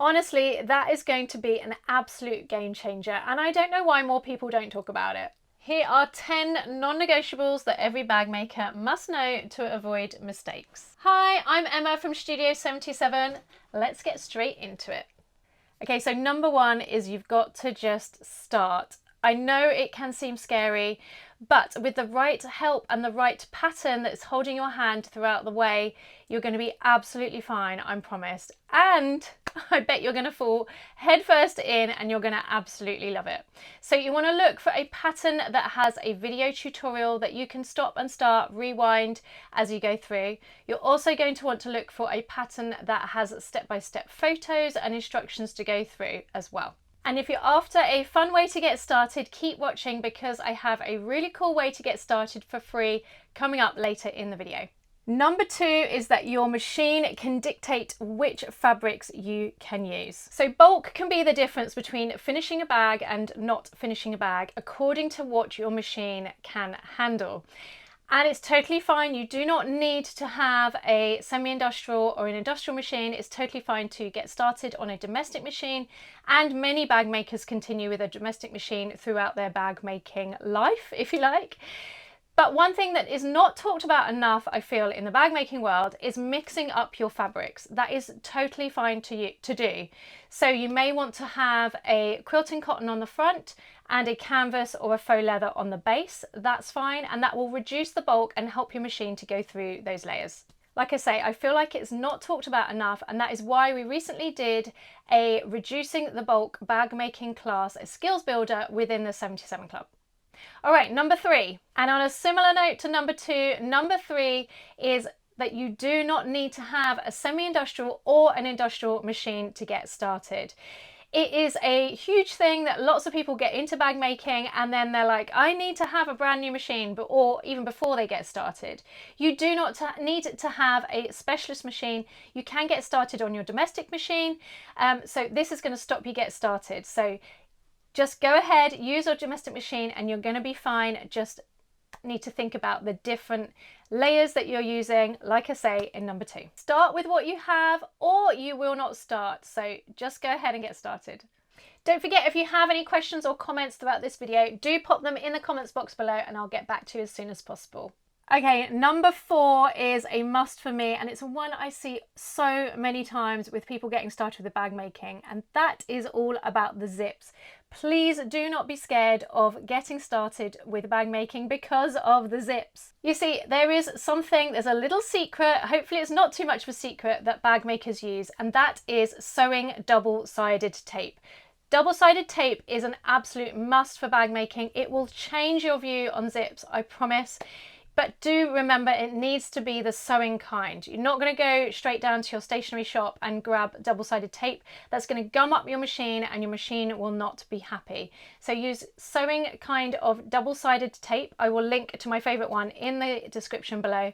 Honestly, that is going to be an absolute game changer, and I don't know why more people don't talk about it. Here are 10 non-negotiables that every bag maker must know to avoid mistakes. Hi, I'm Emma from Studio 77. Let's get straight into it. Okay, so number one is you've got to just start. I know it can seem scary, but with the right help and the right pattern that's holding your hand throughout the way, you're going to be absolutely fine, I promise. And I bet you're going to fall headfirst in and you're going to absolutely love it. So you want to look for a pattern that has a video tutorial that you can stop and start, rewind as you go through. You're also going to want to look for a pattern that has step-by-step photos and instructions to go through as well. And if you're after a fun way to get started, keep watching because I have a really cool way to get started for free coming up later in the video. Number two is that your machine can dictate which fabrics you can use. So bulk can be the difference between finishing a bag and not finishing a bag according to what your machine can handle. And it's totally fine. You do not need to have a semi-industrial or an industrial machine. It's totally fine to get started on a domestic machine. And many bag makers continue with a domestic machine throughout their bag making life, if you like. But one thing that is not talked about enough, I feel, in the bag making world is mixing up your fabrics. That is totally fine to do. So you may want to have a quilting cotton on the front and a canvas or a faux leather on the base. That's fine, and that will reduce the bulk and help your machine to go through those layers. Like I say, I feel like it's not talked about enough, and that is why we recently did a reducing the bulk bag making class, a skills builder within the 77 Club. All right, number three, and on a similar note to number two, number three is that you do not need to have a semi-industrial or an industrial machine to get started. It is a huge thing that lots of people get into bag making and then they're like, I need to have a brand new machine, or even before they get started. You do not need to have a specialist machine. You can get started on your domestic machine. So this is going to stop you get started. So just go ahead, use your domestic machine and you're going to be fine. Just need to think about the different layers that you're using, like I say in number two. Start with what you have or you will not start. So just go ahead and get started. Don't forget, if you have any questions or comments throughout this video, do pop them in the comments box below and I'll get back to you as soon as possible. Okay, number four is a must for me, and it's one I see so many times with people getting started with the bag making, and that is all about the zips. Please do not be scared of getting started with bag making because of the zips. You see, there's a little secret, hopefully it's not too much of a secret, that bag makers use, and that is sewing double-sided tape. Double-sided tape is an absolute must for bag making. It will change your view on zips, I promise. But do remember, it needs to be the sewing kind. You're not going to go straight down to your stationery shop and grab double-sided tape. That's going to gum up your machine and your machine will not be happy. So use sewing kind of double-sided tape. I will link to my favorite one in the description below.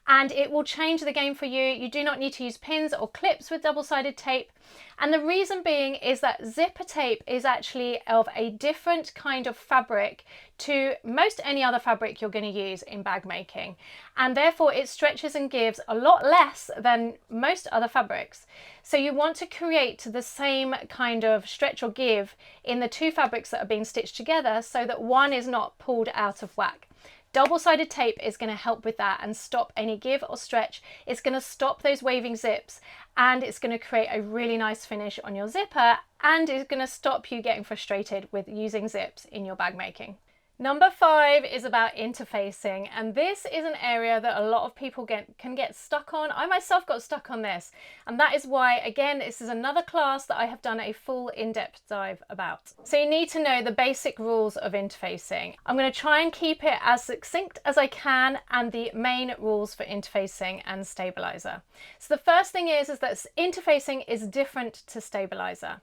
And it will change the game for you. You do not need to use pins or clips with double-sided tape. And the reason being is that zipper tape is actually of a different kind of fabric to most any other fabric you're going to use in bag making. And therefore it stretches and gives a lot less than most other fabrics. So you want to create the same kind of stretch or give in the two fabrics that are being stitched together so that one is not pulled out of whack. Double-sided tape is going to help with that and stop any give or stretch. It's going to stop those waving zips and it's going to create a really nice finish on your zipper, and it's going to stop you getting frustrated with using zips in your bag making. Number five is about interfacing, and this is an area that a lot of people can get stuck on. I myself got stuck on this, and that is why, again, this is another class that I have done a full in-depth dive about. So you need to know the basic rules of interfacing. I'm going to try and keep it as succinct as I can, and the main rules for interfacing and stabilizer. So the first thing is that interfacing is different to stabilizer.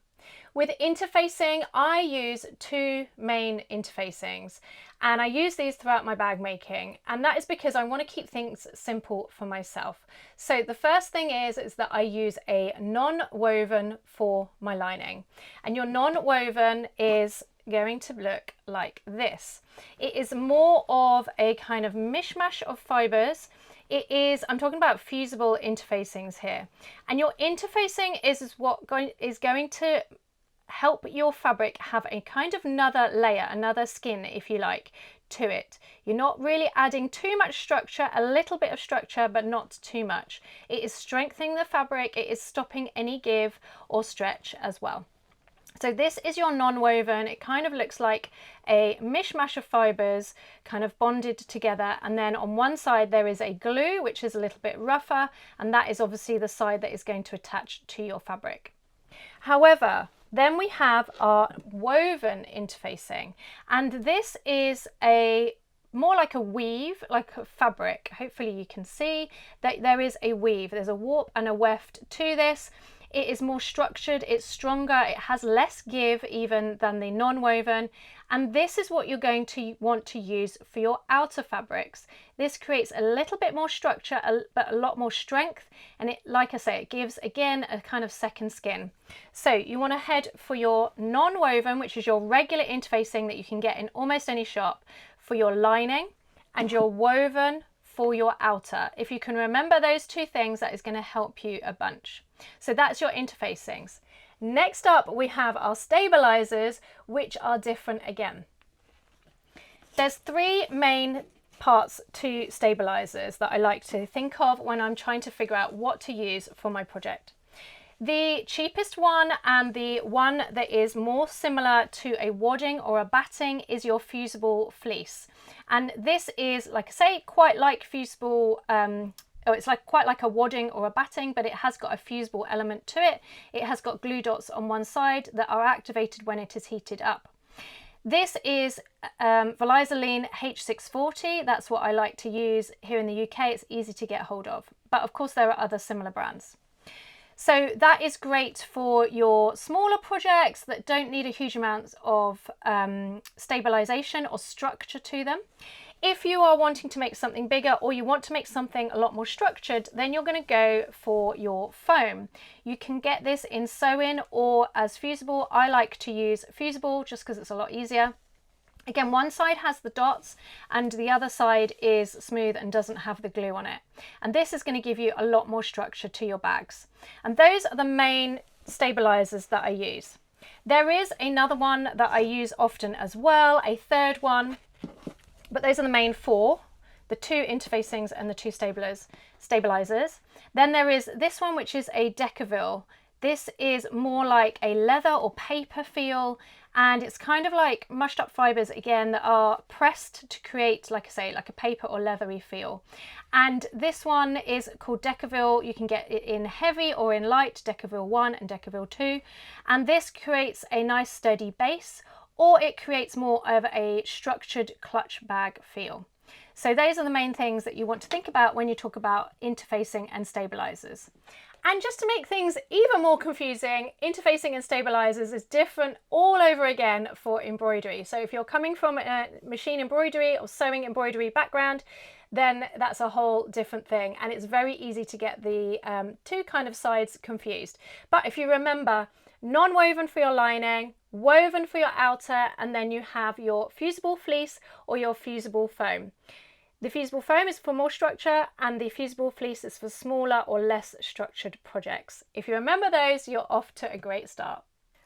With interfacing, I use two main interfacings, and I use these throughout my bag making, and that is because I want to keep things simple for myself. So the first thing is that I use a non-woven for my lining, and your non-woven is going to look like this. It is more of a kind of mishmash of fibers. I'm talking about fusible interfacings here. And your interfacing is going to help your fabric have a kind of another layer, another skin, if you like, to it. You're not really adding too much structure, a little bit of structure, but not too much. It is strengthening the fabric, it is stopping any give or stretch as well. So this is your non-woven. It kind of looks like a mishmash of fibers kind of bonded together, and then on one side there is a glue which is a little bit rougher, and that is obviously the side that is going to attach to your fabric. However, then we have our woven interfacing, and this is more like a weave, like a fabric. Hopefully you can see that there is a weave, there's a warp and a weft to this. It is more structured, it's stronger, it has less give even than the non-woven, and this is what you're going to want to use for your outer fabrics. This creates a little bit more structure, but a lot more strength, and it, like I say, it gives again a kind of second skin. So you want to head for your non-woven, which is your regular interfacing that you can get in almost any shop, for your lining, and your woven for your outer. If you can remember those two things, that is going to help you a bunch. So that's your interfacings. Next up, we have our stabilizers, which are different again. There's three main parts to stabilizers that I like to think of when I'm trying to figure out what to use for my project. The cheapest one, and the one that is more similar to a wadding or a batting, is your Fusible fleece. And this is, like I say, quite like Fusible, it's quite like a wadding or a batting, but it has got a fusible element to it. It has got glue dots on one side that are activated when it is heated up. This is Valizoline H640. That's what I like to use here in the UK. It's easy to get hold of, but of course there are other similar brands. So that is great for your smaller projects that don't need a huge amount of stabilization or structure to them. If you are wanting to make something bigger, or you want to make something a lot more structured, then you're going to go for your foam. You can get this in sew-in or as fusible. I like to use fusible just because it's a lot easier. Again, one side has the dots and the other side is smooth and doesn't have the glue on it. And this is going to give you a lot more structure to your bags. And those are the main stabilizers that I use. There is another one that I use often as well, a third one, but those are the main four, the two interfacings and the two stabilizers. Then there is this one, which is a Decaville. This is more like a leather or paper feel, and it's kind of like mushed up fibers again that are pressed to create, like I say, like a paper or leathery feel. And this one is called Decaville. You can get it in heavy or in light, Decaville 1 and Decaville 2. And this creates a nice sturdy base, or it creates more of a structured clutch bag feel. So those are the main things that you want to think about when you talk about interfacing and stabilizers. And just to make things even more confusing, interfacing and stabilizers is different all over again for embroidery. So if you're coming from a machine embroidery or sewing embroidery background, then that's a whole different thing. And it's very easy to get the two kind of sides confused. But if you remember, non-woven for your lining, woven for your outer, and then you have your fusible fleece or your fusible foam. The fusible foam is for more structure, and the fusible fleece is for smaller or less structured projects. If you remember those, you're off to a great start.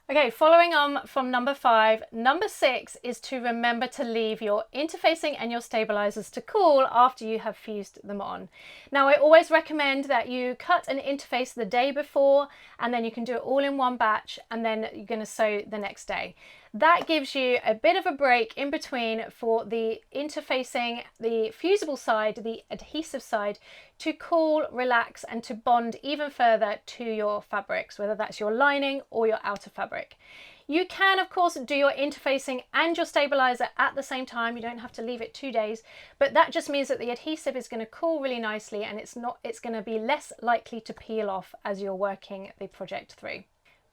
Okay, following on from number 5, number 6 is to remember to leave your interfacing and your stabilizers to cool after you have fused them on. Now, I always recommend that you cut an interface the day before, and then you can do it all in one batch, and then you're going to sew the next day. That gives you a bit of a break in between for the interfacing, the fusible side, the adhesive side, to cool, relax, and to bond even further to your fabrics, whether that's your lining or your outer fabric. You can, of course, do your interfacing and your stabilizer at the same time. You don't have to leave it 2 days, but that just means that the adhesive is going to cool really nicely, and it's going to be less likely to peel off as you're working the project through.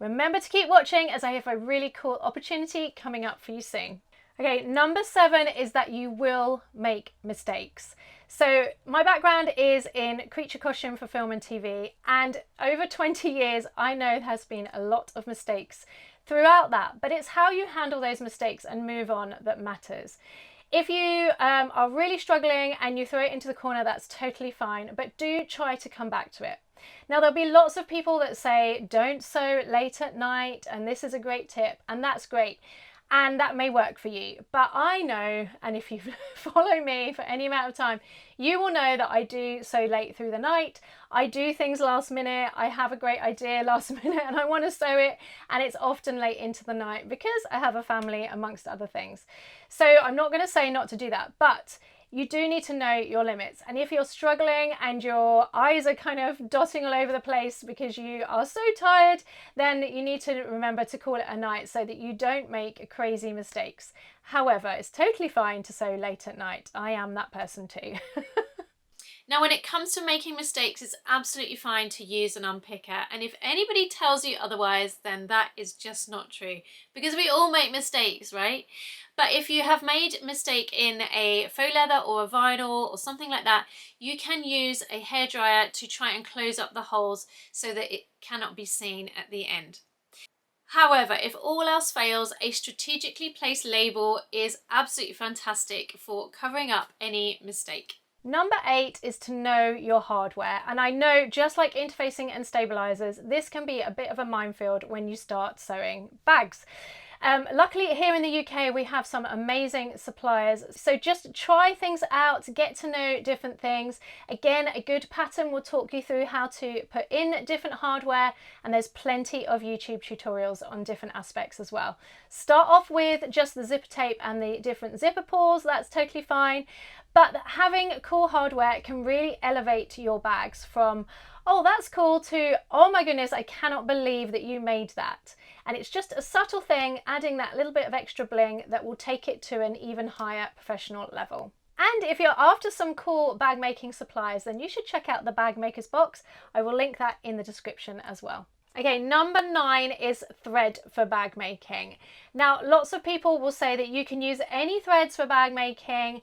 Remember to keep watching, as I have a really cool opportunity coming up for you soon. Okay, number 7 is that you will make mistakes. So my background is in creature costume for film and TV, and over 20 years I know there has been a lot of mistakes throughout that, but it's how you handle those mistakes and move on that matters. If you are really struggling and you throw it into the corner, that's totally fine, but do try to come back to it. Now, there'll be lots of people that say don't sew late at night, and this is a great tip, and that's great. And that may work for you, but I know, and if you follow me for any amount of time, you will know that I do sew late through the night. I do things last minute. I have a great idea last minute and I want to sew it, and it's often late into the night because I have a family, amongst other things. So I'm not going to say not to do that, but you do need to know your limits. And if you're struggling and your eyes are kind of dotting all over the place because you are so tired, then you need to remember to call it a night so that you don't make crazy mistakes. However, it's totally fine to sew late at night. I am that person too. Now, when it comes to making mistakes, it's absolutely fine to use an unpicker. And if anybody tells you otherwise, then that is just not true, because we all make mistakes, right? But if you have made a mistake in a faux leather or a vinyl or something like that, you can use a hairdryer to try and close up the holes so that it cannot be seen at the end. However, if all else fails, a strategically placed label is absolutely fantastic for covering up any mistake. Number 8 is to know your hardware. And I know, just like interfacing and stabilizers, this can be a bit of a minefield when you start sewing bags. Luckily here in the UK we have some amazing suppliers, so just try things out, get to know different things. Again, a good pattern will talk you through how to put in different hardware, and there's plenty of YouTube tutorials on different aspects as well. Start off with just the zipper tape and the different zipper pulls, that's totally fine. But having cool hardware can really elevate your bags from, oh, that's cool, to, oh my goodness, I cannot believe that you made that. And it's just a subtle thing, adding that little bit of extra bling that will take it to an even higher professional level. And if you're after some cool bag making supplies, then you should check out the Bag Maker's box. I will link that in the description as well. Okay, number 9 is thread for bag making. Now, lots of people will say that you can use any threads for bag making,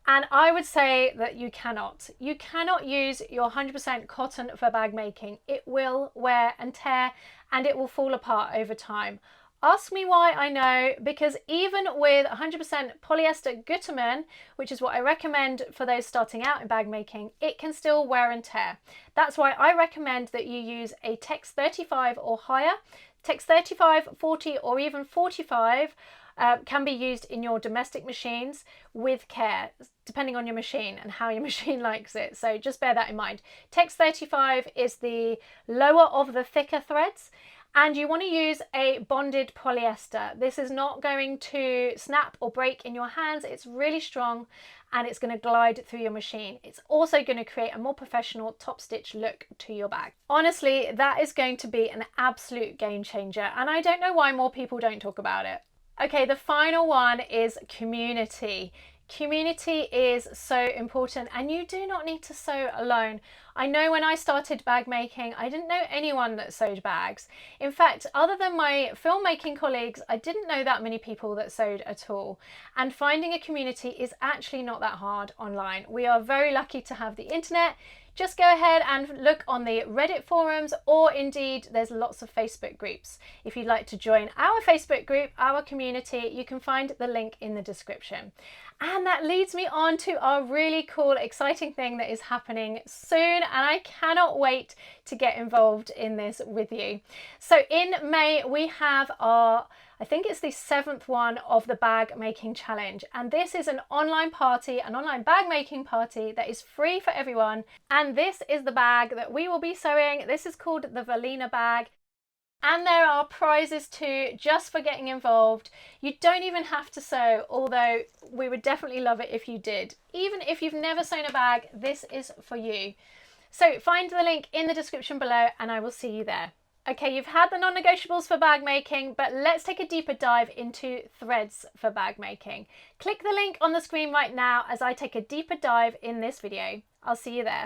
and I would say that you cannot. You cannot use your 100% cotton for bag making. It will wear and tear, and it will fall apart over time. Ask me why. I know, because even with 100% polyester Gutermann, which is what I recommend for those starting out in bag making, it can still wear and tear. That's why I recommend that you use a Tex 35 or higher. Tex 35, 40 or even 45 can be used in your domestic machines with care, depending on your machine and how your machine likes it. So just bear that in mind. Tex 35 is the lower of the thicker threads, and you want to use a bonded polyester. This is not going to snap or break in your hands. It's really strong and it's going to glide through your machine. It's also going to create a more professional top stitch look to your bag. Honestly, that is going to be an absolute game changer, and I don't know why more people don't talk about it. Okay, the final one is community. Community is so important, and you do not need to sew alone. I know when I started bag making, I didn't know anyone that sewed bags. In fact, other than my filmmaking colleagues, I didn't know that many people that sewed at all. And finding a community is actually not that hard online. We are very lucky to have the internet. Just go ahead and look on the Reddit forums, or indeed there's lots of Facebook groups. If you'd like to join our Facebook group, our community, you can find the link in the description. And that leads me on to our really cool, exciting thing that is happening soon, and I cannot wait to get involved in this with you. So in May, we have our, I think it's the 7th one of the bag making challenge, and this is an online party, an online bag making party that is free for everyone. And this is the bag that we will be sewing. This is called the Valina bag. And there are prizes too, just for getting involved. You don't even have to sew, although we would definitely love it if you did. Even if you've never sewn a bag, this is for you. So find the link in the description below and I will see you there. Okay, you've had the non-negotiables for bag making, but let's take a deeper dive into threads for bag making. Click the link on the screen right now as I take a deeper dive in this video. I'll see you there.